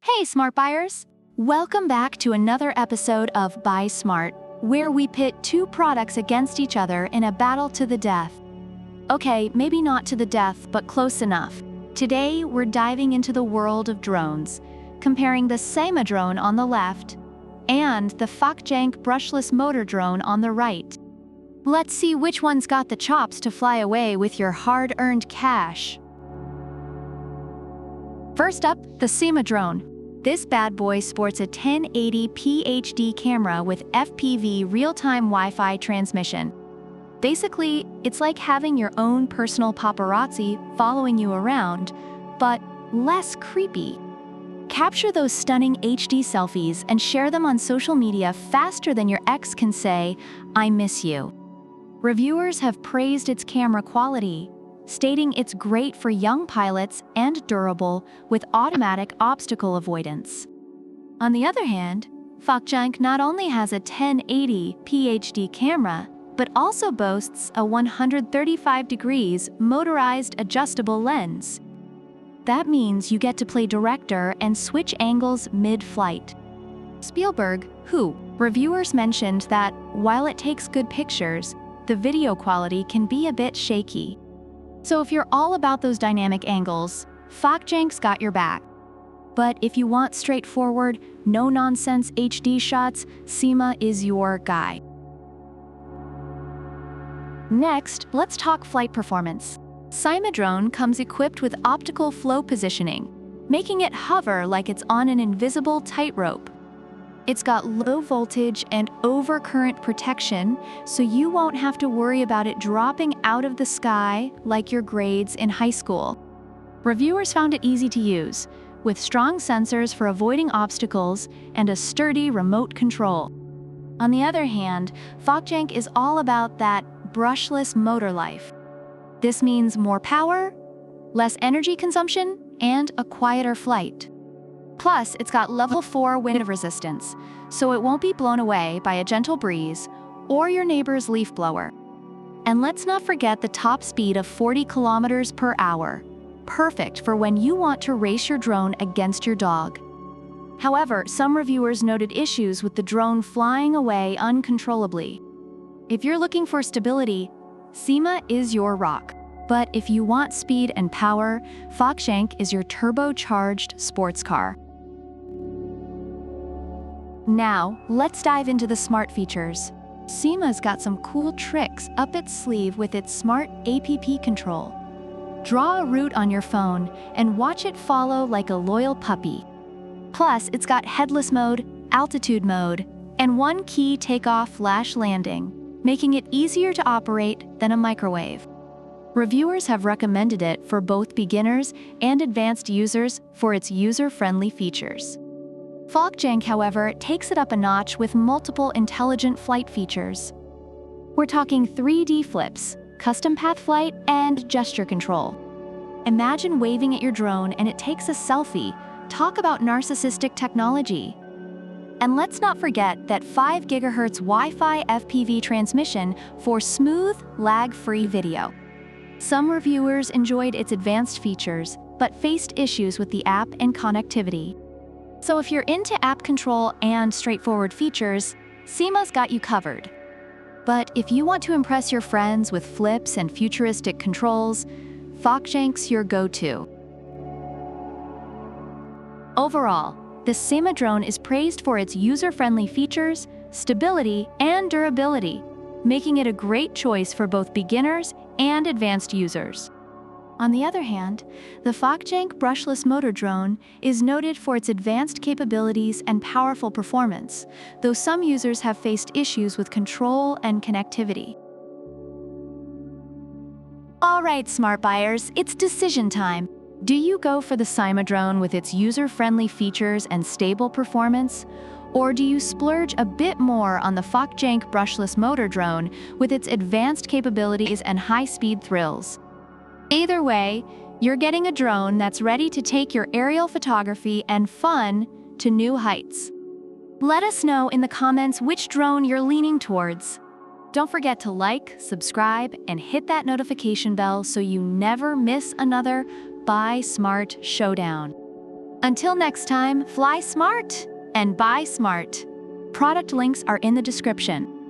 Hey, smart buyers! Welcome back to another episode of Buy Smart, where we pit two products against each other in a battle to the death. Okay, maybe not to the death, but close enough. Today, we're diving into the world of drones, comparing the SYMA Drone on the left and the FPV Brushless Motor Drone on the right. Let's see which one's got the chops to fly away with your hard-earned cash. First up, the SYMA Drone. This bad boy sports a 1080p HD camera with FPV real-time Wi-Fi transmission. Basically, it's like having your own personal paparazzi following you around, but less creepy. Capture those stunning HD selfies and share them on social media faster than your ex can say, "I miss you." Reviewers have praised its camera quality, stating it's great for young pilots and durable with automatic obstacle avoidance. On the other hand, FPV not only has a 1080p HD camera, but also boasts a 135 degrees motorized adjustable lens. That means you get to play director and switch angles mid-flight. Spielberg, who, reviewers mentioned that while it takes good pictures, the video quality can be a bit shaky. So if you're all about those dynamic angles, FPV's got your back. But if you want straightforward, no-nonsense HD shots, SYMA is your guy. Next, let's talk flight performance. SYMA Drone comes equipped with optical flow positioning, making it hover like it's on an invisible tightrope. It's got low voltage and overcurrent protection, so you won't have to worry about it dropping out of the sky like your grades in high school. Reviewers found it easy to use, with strong sensors for avoiding obstacles and a sturdy remote control. On the other hand, FPV is all about that brushless motor life. This means more power, less energy consumption, and a quieter flight. Plus, it's got level 4 wind resistance, so it won't be blown away by a gentle breeze or your neighbor's leaf blower. And let's not forget the top speed of 40 kilometers per hour, perfect for when you want to race your drone against your dog. However, some reviewers noted issues with the drone flying away uncontrollably. If you're looking for stability, SYMA is your rock. But if you want speed and power, FPV is your turbocharged sports car. Now, let's dive into the smart features. SYMA's got some cool tricks up its sleeve with its smart app control. Draw a route on your phone and watch it follow like a loyal puppy. Plus, it's got headless mode, altitude mode, and one key takeoff/landing, making it easier to operate than a microwave. Reviewers have recommended it for both beginners and advanced users for its user-friendly features. FPV, however, takes it up a notch with multiple intelligent flight features. We're talking 3D flips, custom path flight, and gesture control. Imagine waving at your drone and it takes a selfie. Talk about narcissistic technology. And let's not forget that 5 GHz Wi-Fi FPV transmission for smooth, lag-free video. Some reviewers enjoyed its advanced features, but faced issues with the app and connectivity. So if you're into app control and straightforward features, SYMA's got you covered. But if you want to impress your friends with flips and futuristic controls, FPV's your go-to. Overall, the SYMA Drone is praised for its user-friendly features, stability, and durability, making it a great choice for both beginners and advanced users. On the other hand, the FPV Brushless Motor Drone is noted for its advanced capabilities and powerful performance, though some users have faced issues with control and connectivity. All right, smart buyers, it's decision time. Do you go for the SYMA Drone with its user-friendly features and stable performance? Or do you splurge a bit more on the FPV Brushless Motor Drone with its advanced capabilities and high-speed thrills? Either way, you're getting a drone that's ready to take your aerial photography and fun to new heights. Let us know in the comments which drone you're leaning towards. Don't forget to like, subscribe, and hit that notification bell so you never miss another Buy Smart Showdown. Until next time, fly smart and buy smart. Product links are in the description.